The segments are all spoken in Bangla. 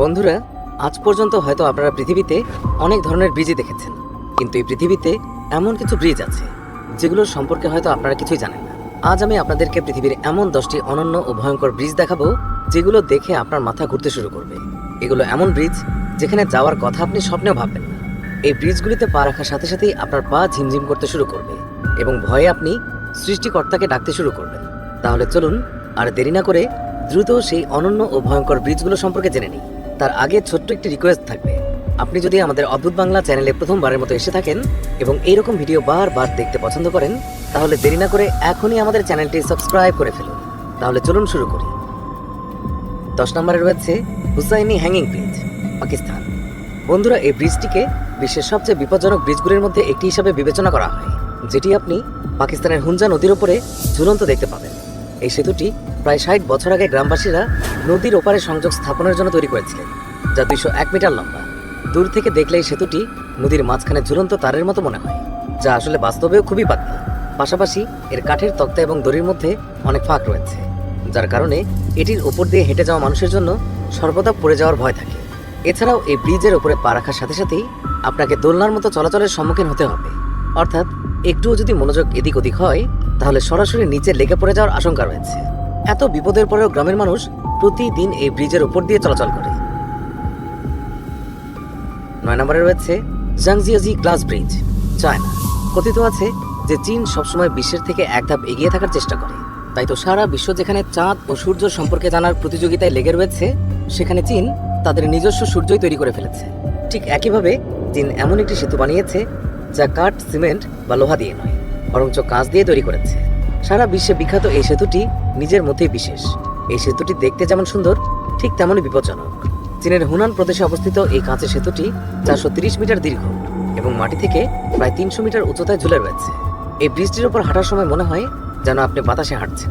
বন্ধুরা, আজ পর্যন্ত হয়তো আপনারা পৃথিবীতে অনেক ধরনের ব্রিজই দেখেছেন, কিন্তু এই পৃথিবীতে এমন কিছু ব্রিজ আছে যেগুলোর সম্পর্কে হয়তো আপনারা কিছুই জানেন না। আজ আমি আপনাদেরকে পৃথিবীর এমন 10টি অনন্য ও ভয়ঙ্কর ব্রিজ দেখাবো যেগুলো দেখে আপনার মাথা ঘুরতে শুরু করবে। এগুলো এমন ব্রিজ যেখানে যাওয়ার কথা আপনি স্বপ্নেও ভাববেন না। এই ব্রিজগুলিতে পা রাখার সাথে সাথেই আপনার পা ঝিমঝিম করতে শুরু করবে এবং ভয়ে আপনি সৃষ্টিকর্তাকে ডাকতে শুরু করবেন। তাহলে চলুন আর দেরি না করে দ্রুত সেই অনন্য ও ভয়ঙ্কর ব্রিজগুলো সম্পর্কে জেনে নিই। তার আগে ছোট্ট একটি রিকোয়েস্ট থাকবে, আপনি যদি আমাদের অদ্ভুত বাংলা চ্যানেলে প্রথমবারের মতো এসে থাকেন এবং এইরকম ভিডিও বারবার দেখতে পছন্দ করেন, তাহলে দেরি না করে এখনই আমাদের চ্যানেলটি সাবস্ক্রাইব করে ফেলুন। তাহলে চলুন শুরু করি। 10 নম্বরে রয়েছে হুসাইনি হ্যাঙ্গিং ব্রিজ, পাকিস্তান। বন্ধুরা, এই ব্রিজটিকে বিশ্বের সবচেয়ে বিপজ্জনক ব্রিজগুলির মধ্যে একটি হিসাবে বিবেচনা করা হয়, যেটি আপনি পাকিস্তানের হুঞ্জা নদীর উপরে ঝুলন্ত দেখতে পাবেন। এই সেতুটি প্রায় 60 বছর আগে গ্রামবাসীরা নদীর ওপারে সংযোগ স্থাপনের জন্য তৈরি করেছিলেন, যা 201 মিটার লম্বা। দূর থেকে দেখলে এই সেতুটি নদীর মাঝখানে ঝুলন্ত তারের মতো মনে হয়, যা আসলে বাস্তবেও খুবই পাতলা। পাশাপাশি এর কাঠের তক্তা এবং দড়ির মধ্যে অনেক ফাঁক রয়েছে, যার কারণে এটির উপর দিয়ে হেঁটে যাওয়া মানুষের জন্য সর্বদা পড়ে যাওয়ার ভয় থাকে। এছাড়াও এই ব্রিজের উপরে পা রাখার সাথে সাথেই আপনাকে দোলনার মতো চলাচলের সম্মুখীন হতে হবে, অর্থাৎ একটুও যদি মনোযোগ এদিক ওদিক হয় তাহলে সরাসরি নিচে লেগে পড়ে যাওয়ার আশঙ্কা রয়েছে। এত বিপদের পরেও গ্রামের মানুষ প্রতিদিন এই ব্রিজের উপর দিয়ে চলাচল করে। 9 নম্বরে রয়েছে জাংজিয়াজি গ্লাস ব্রিজ, চায়না। কথিত আছে যে চীন সবসময় বিশ্বের থেকে এক ধাপ এগিয়ে থাকার চেষ্টা করে। তাই তো সারা বিশ্ব যেখানে চাঁদ ও সূর্য সম্পর্কে জানার প্রতিযোগিতায় লেগে রয়েছে, সেখানে চীন তাদের নিজস্ব সূর্যই তৈরি করে ফেলেছে। ঠিক একইভাবে চীন এমন একটি সেতু বানিয়েছে যা কাঠ, সিমেন্ট বা লোহা দিয়ে নয়, বরঞ্চ কাঁচ দিয়ে তৈরি করেছে। সারা বিশ্বে বিখ্যাত এই সেতুটি নিজের মধ্যেই বিশেষ। এই সেতুটি দেখতে যেমন সুন্দর, ঠিক তেমনই বিপজ্জনক। চীনের হুনান প্রদেশে অবস্থিত এই কাঁচের সেতুটি 430 মিটার দীর্ঘ এবং মাটি থেকে প্রায় 300 মিটার উচ্চতায় ঝুলে রয়েছে। এই ব্রিজটির উপর হাঁটার সময় মনে হয় যেন আপনি বাতাসে হাঁটছেন।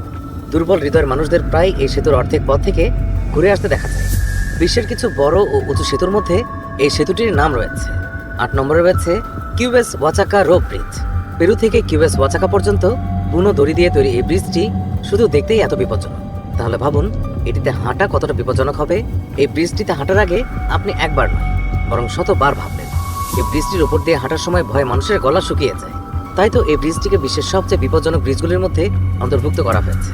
দুর্বল হৃদয়ের মানুষদের প্রায় এই সেতুর অর্ধেক পথ থেকে ঘুরে আসতে দেখা যায়। বিশ্বের কিছু বড় ও উঁচু সেতুর মধ্যে এই সেতুটির নাম রয়েছে। 8 নম্বরে রয়েছে কিউবেস ওয়াচাকা রোপ ব্রিজ। পেরু থেকে কিউবেস ওয়াচাকা পর্যন্ত বুনো দড়ি দিয়ে তৈরি এই ব্রিজটি শুধু দেখতেই এত বিপজ্জনক, তাহলে ভাবুন এটিতে হাঁটা কতটা বিপজ্জনক হবে। এই ব্রিজটিতে হাঁটার আগে আপনি একবার নয় বরং শতবার ভাববেন। এই ব্রিজটির উপর দিয়ে হাঁটার সময় ভয়ে মানুষের গলা শুকিয়ে যায়। তাই তো এই ব্রিজটিকে বিশ্বের সবচেয়ে বিপজ্জনক ব্রিজগুলির মধ্যে অন্তর্ভুক্ত করা হয়েছে।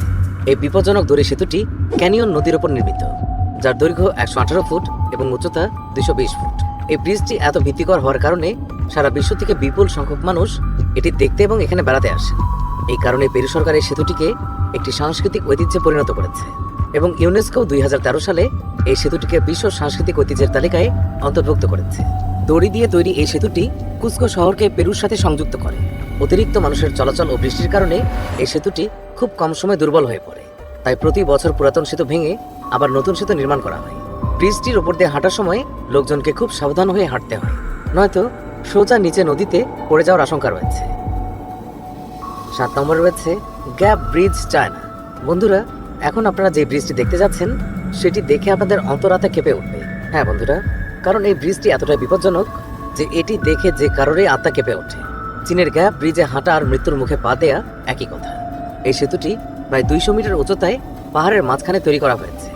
এই বিপজ্জনক দড়ি সেতুটি ক্যানিয়ন নদীর উপর নির্মিত, যার দৈর্ঘ্য 118 ফুট এবং উচ্চতা 220 ফুট। এই ব্রিজটি এত ভীতিকর হওয়ার কারণে সারা বিশ্ব থেকে বিপুল সংখ্যক মানুষ এটি দেখতে এবং এখানে বেড়াতে আসে। এই কারণে পেরু সরকার এই সেতুটিকে একটি সাংস্কৃতিক ঐতিহ্যে পরিণত করেছে এবং ইউনেস্কো 2013 সালে এই সেতুটিকে বিশ্ব সাংস্কৃতিক ঐতিহ্যের তালিকায় অন্তর্ভুক্ত করেছে। দড়ি দিয়ে তৈরি এই সেতুটি কুস্কো শহরকে পেরুর সাথে সংযুক্ত করে। অতিরিক্ত মানুষের চলাচল ও বৃষ্টির কারণে এই সেতুটি খুব কম সময় দুর্বল হয়ে পড়ে। তাই প্রতি বছর পুরাতন সেতু ভেঙে আবার নতুন সেতু নির্মাণ করা হয়। ব্রিজটির উপর দিয়ে হাঁটার সময় লোকজনকে খুব সাবধান হয়ে হাঁটতে হয়, নয়তো সোজা নিচে নদীতে পড়ে যাওয়ার আশঙ্কা রয়েছে। 7 নম্বরে রয়েছে গ্যাপ ব্রিজ, চায়না। বন্ধুরা, এখন আপনারা যে ব্রিজটি দেখতে যাচ্ছেন সেটি দেখে আপনাদের অন্তরাত্মা কেঁপে উঠবে। হ্যাঁ বন্ধুরা, কারণ এই ব্রিজটি এতটাই বিপজ্জনক যে এটি দেখে যে কারোরই আত্মা কেঁপে ওঠে। চীনের গ্যাপ ব্রিজে হাঁটা আর মৃত্যুর মুখে পা দেয়া একই কথা। এই সেতুটি প্রায় 200 মিটার উচ্চতায় পাহাড়ের মাঝখানে তৈরি করা হয়েছে,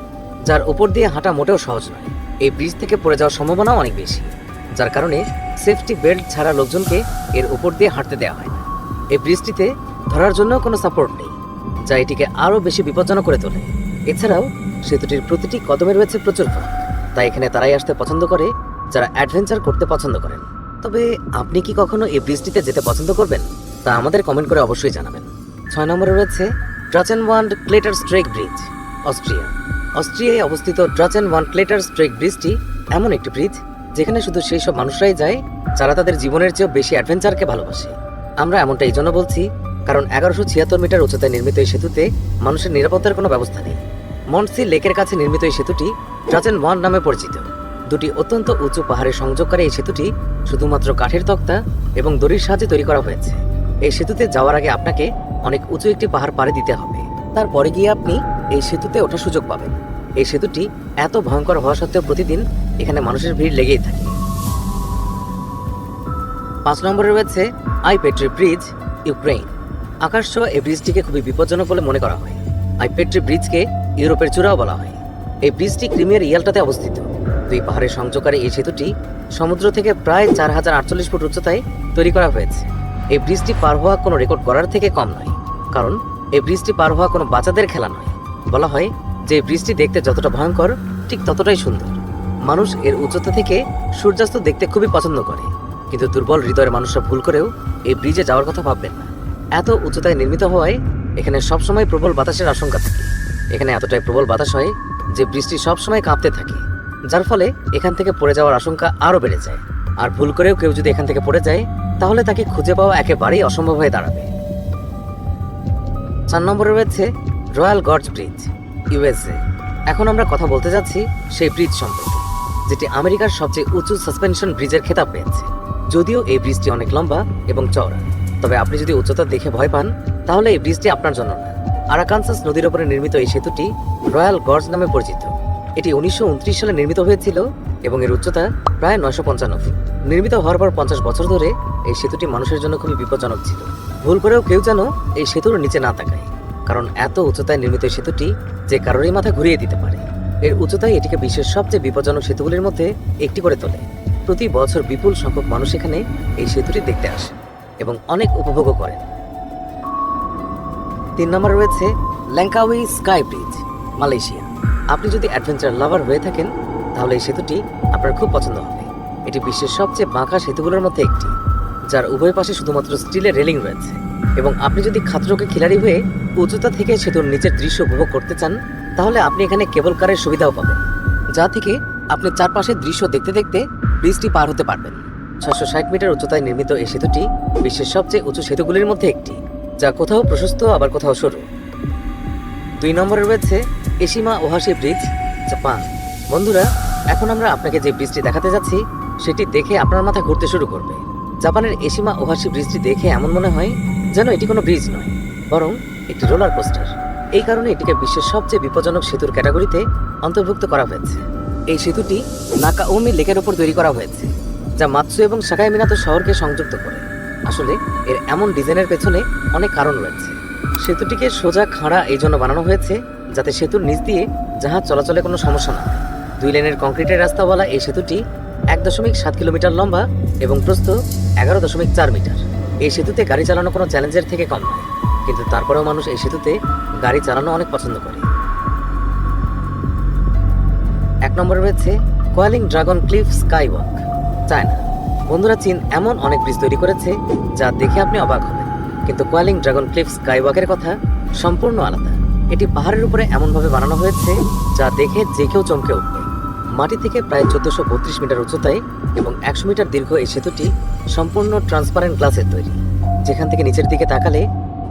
যার উপর দিয়ে হাঁটা মোটেও সহজ নয়। এই ব্রিজ থেকে পড়ে যাওয়ার সম্ভাবনাও অনেক বেশি, যার কারণে সেফটি বেল্ট ছাড়া লোকজনকে এর উপর দিয়ে হাঁটতে দেওয়া হয় না। এই ব্রিজটিতে ধরার জন্য কোনো সাপোর্ট নেই, যা এটিকে আরও বেশি বিপজ্জনক করে তোলে। এছাড়াও সেতুটির প্রতিটি কদমে রয়েছে প্রচুর ফাঁক, তাই এখানে তারাই আসতে পছন্দ করে যারা অ্যাডভেঞ্চার করতে পছন্দ করেন। তবে আপনি কি কখনো এই ব্রিজটিতে যেতে পছন্দ করবেন, তা আমাদের কমেন্ট করে অবশ্যই জানাবেন। 6 নম্বরে রয়েছে ড্রাচেনওয়ান্ড ক্লেটারস্ট্রেক ব্রিজ, অস্ট্রিয়া। অস্ট্রিয়ায় অবস্থিত ড্রাচেনওয়ান্ড ক্লেটারস্ট্রেক ব্রিজটি এমন একটি ব্রিজ যেখানে শুধু সেই সব মানুষরাই যায় যারা তাদের জীবনের চেয়েও বেশি অ্যাডভেঞ্চারকে ভালোবাসে। আমরা এমনটা এই জন্য বলছি কারণ 1176 মিটার উচ্চতায় নির্মিত এই সেতুতে মানুষের নিরাপত্তার কোনো ব্যবস্থা নেই। মন্টসি লেকের কাছে নির্মিত এই সেতুটি ড্রাচেনওয়ান্ড নামে পরিচিত। দুটি অত্যন্ত উঁচু পাহাড়ের সংযোগকারী এই সেতুটি শুধুমাত্র কাঠের তক্তা এবং দড়ির সাহায্যে তৈরি করা হয়েছে। এই সেতুতে যাওয়ার আগে আপনাকে অনেক উঁচু একটি পাহাড় পাড়ি দিতে হবে, তারপরে গিয়ে আপনি এই সেতুতে ওঠার সুযোগ পাবেন। এই সেতুটি এত ভয়ঙ্কর হওয়া সত্ত্বেও প্রতিদিন এখানে মানুষের ভিড় লেগেই থাকে। 5 নম্বরে রয়েছে আইপেট্রি ব্রিজ, ইউক্রেন। আকাশ ছোঁয়া এই ব্রিজটিকে খুবই বিপজ্জনক বলে মনে করা হয়। আইপেট্রি ব্রিজকে ইউরোপের চূড়াও বলা হয়। এই ব্রিজটি ক্রিমিয়ার ইয়াল্টাতে অবস্থিত। দুই পাহাড়ের সংযোগকারী এই সেতুটি সমুদ্র থেকে প্রায় 4048 ফুট উচ্চতায় তৈরি করা হয়েছে। এই ব্রিজটি পার হওয়া কোনো রেকর্ড করার থেকে কম নয়, কারণ এই ব্রিজটি পার হওয়া কোনো বাচ্চাদের খেলা নয়। বলা হয় যে এই ব্রিজটি দেখতে যতটা ভয়ঙ্কর ঠিক ততটাই সুন্দর। মানুষ এর উচ্চতা থেকে সূর্যাস্ত দেখতে খুবই পছন্দ করে, কিন্তু দুর্বল হৃদয়ের মানুষরা ভুল করেও এই ব্রিজে যাওয়ার কথা ভাববেন না। এত উচ্চতায় নির্মিত হওয়ায় এখানে সবসময় প্রবল বাতাসের আশঙ্কা থাকে। এখানে এতটাই প্রবল বাতাস হয় যে বৃষ্টি সবসময় কাঁপতে থাকে, যার ফলে এখান থেকে পড়ে যাওয়ার আশঙ্কা আরও বেড়ে যায়। আর ভুল করেও কেউ যদি এখান থেকে পড়ে যায় তাহলে তাকে খুঁজে পাওয়া একেবারেই অসম্ভব হয়ে দাঁড়াবে। 4 নম্বরে রয়েছে রয়্যাল গর্জ ব্রিজ, ইউএসএ। এখন আমরা কথা বলতে যাচ্ছি সেই ব্রিজ সম্পর্কে, যেটি আমেরিকার সবচেয়ে উঁচু সাসপেনশন ব্রিজের খেতাব পেয়েছে। যদিও এই ব্রিজটি অনেক লম্বা এবং চওড়া, তবে আপনি যদি উচ্চতা দেখে ভয় পান তাহলে এই ব্রিজটি আপনার জন্য না। আরাকানসাস নদীর উপরে নির্মিত এই সেতুটি রয়্যাল গর্জ নামে পরিচিত। এটি 1929 সালে নির্মিত হয়েছিল এবং এর উচ্চতা প্রায় 955 ফুট। নির্মিত হওয়ার পর 50 বছর ধরে এই সেতুটি মানুষের জন্য খুবই বিপজ্জনক ছিল। ভুল করেও কেউ যেন এই সেতুর নিচে না তাকায়, কারণ এত উচ্চতায় নির্মিত এই সেতুটি যে কারোরই মাথা ঘুরিয়ে দিতে পারে। এর উচ্চতায় এটিকে বিশ্বের সবচেয়ে বিপজ্জনক সেতুগুলির মধ্যে একটি করে তোলে। প্রতি বছর বিপুল সংখ্যক মানুষ এখানে এই সেতুটি দেখতে আসে এবং অনেক উপভোগও করেন। 3 নম্বরে রয়েছে ল্যাঙ্কাউই স্কাই ব্রিজ, মালয়েশিয়া। আপনি যদি অ্যাডভেঞ্চার লাভার হয়ে থাকেন তাহলে এই সেতুটি আপনার খুব পছন্দ হবে। এটি বিশ্বের সবচেয়ে বাঁকা সেতুগুলোর মধ্যে একটি, যার উভয় পাশে শুধুমাত্র স্টিলের রেলিং রয়েছে। এবং আপনি যদি খাতরোকে খিলাড়ি হয়ে উচ্চতা থেকে সেতুর নিচের দৃশ্য উপভোগ করতে চান তাহলে আপনি এখানে কেবল কারের সুবিধাও পাবেন, যা থেকে আপনি চারপাশের দৃশ্য দেখতে দেখতে ব্রিজটি পার হতে পারবেন। 660 মিটার উচ্চতায় নির্মিত এই সেতুটি বিশ্বের সবচেয়ে উঁচু সেতুগুলির মধ্যে একটি, যা কোথাও প্রশস্ত আবার কোথাও সরু। 2 নম্বরে রয়েছে এশিমা ওহাশি ব্রিজ, জাপান। বন্ধুরা, এখন আমরা আপনাকে যে ব্রিজটি দেখাতে যাচ্ছি সেটি দেখে আপনার মাথা ঘুরতে শুরু করবে। জাপানের এশিমা ওহাশি ব্রিজটি দেখে এমন মনে হয় যেন এটি কোনো ব্রিজ নয়, বরং একটি রোলার কোস্টার। এই কারণে এটিকে বিশ্বের সবচেয়ে বিপজ্জনক সেতুর ক্যাটাগরিতে অন্তর্ভুক্ত করা হয়েছে। এই সেতুটি নাকাওমি লেকের ওপর তৈরি করা হয়েছে, যা মাতসু এবং সাকাই মিনাতো শহরকে সংযুক্ত করে। আসলে এর এমন ডিজাইনের পেছনে অনেক কারণ রয়েছে। সেতুটিকে সোজা খাড়া এই জন্য বানানো হয়েছে যাতে সেতুর নিচ দিয়ে জাহাজ চলাচলে কোনো সমস্যা না হয়। 2 লেনের কংক্রিটের রাস্তাওয়ালা এই সেতুটি 1.7 কিলোমিটার লম্বা এবং প্রস্থ 11.4 মিটার। এই সেতুতে গাড়ি চালানো কোনো চ্যালেঞ্জের থেকে কম নয়, কিন্তু তারপরেও মানুষ এই সেতুতে গাড়ি চালানো অনেক পছন্দ করে। 1 নম্বরে রয়েছে Coiling Dragon Cliff Sky Walk, China. বন্ধুরা, চীন এমন অনেক ব্রিজ তৈরি করেছে যা দেখে আপনি অবাক হবেন, কিন্তু কোয়ালিং ড্রাগন ক্লিফ স্কাই ওয়াকের কথা সম্পূর্ণ আলাদা। এটি পাহাড়ের উপরে এমনভাবে বানানো হয়েছে যা দেখে যে কেউ চমকে উঠবে। মাটি থেকে প্রায় 1432 মিটার উচ্চতায় এবং 100 মিটার দীর্ঘ এই সেতুটি সম্পূর্ণ ট্রান্সপারেন্ট গ্লাসের তৈরি, যেখান থেকে নিচের দিকে তাকালে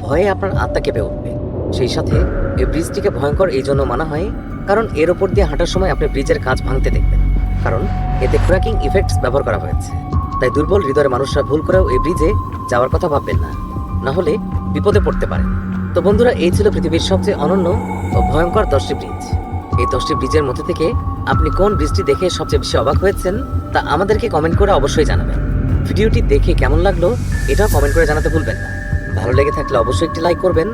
ভয়ে আপনার আত্মা কেঁপে উঠবে। সেই সাথে এই ব্রিজটিকে ভয়ঙ্কর এই জন্য মানা হয় কারণ এর ওপর দিয়ে হাঁটার সময় আপনি ব্রিজের কাঁচ ভাঙতে দেখবেন, কারণ এতে ক্র্যাকিং ইফেক্টস ব্যবহার করা হয়েছে। তাই দুর্বল হৃদয়ের মানুষরা ভুল করেও এই ব্রিজে যাওয়ার কথা ভাববেন না, না হলে বিপদে পড়তে পারেন। তো বন্ধুরা, এই ছিল পৃথিবীর সবচেয়ে অনন্য ও ভয়ঙ্কর 10টি ব্রিজ। এই 10টি ব্রিজের মধ্যে থেকে আপনি কোন ব্রিজটি দেখে সবচেয়ে বেশি অবাক হয়েছেন তা আমাদেরকে কমেন্ট করে অবশ্যই জানাবেন। ভিডিওটি দেখে কেমন লাগলো এটাও কমেন্ট করে জানাতে ভুলবেন না। ভালো লেগে থাকলে অবশ্যই একটি লাইক করবেন।